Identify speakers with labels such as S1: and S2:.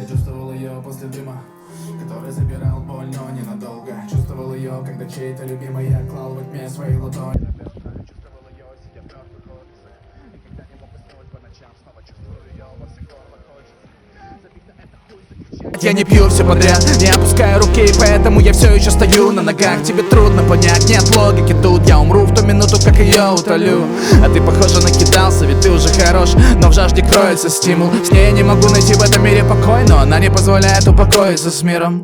S1: чувствовал ее после дыма, который забирал боль, но ненадолго. Чувствовал ее, когда чей-то любимый я клал во тьме свои ладони. Чувствовал ее, сидя в мертвых офисах, и когда не мог уснуть по ночам, снова чувствую ее во всех горлах хочется.
S2: Я не пью все подряд, не опускаю руки, поэтому я все еще стою на ногах. Тебе трудно понять, нет логики тут. Я умру в ту минуту, как ее утолю. А ты, похоже, накидался, ведь ты уже хорош, но в жажде кроется стимул. С ней я не могу найти в этом мире покой, но она не позволяет упокоиться с миром.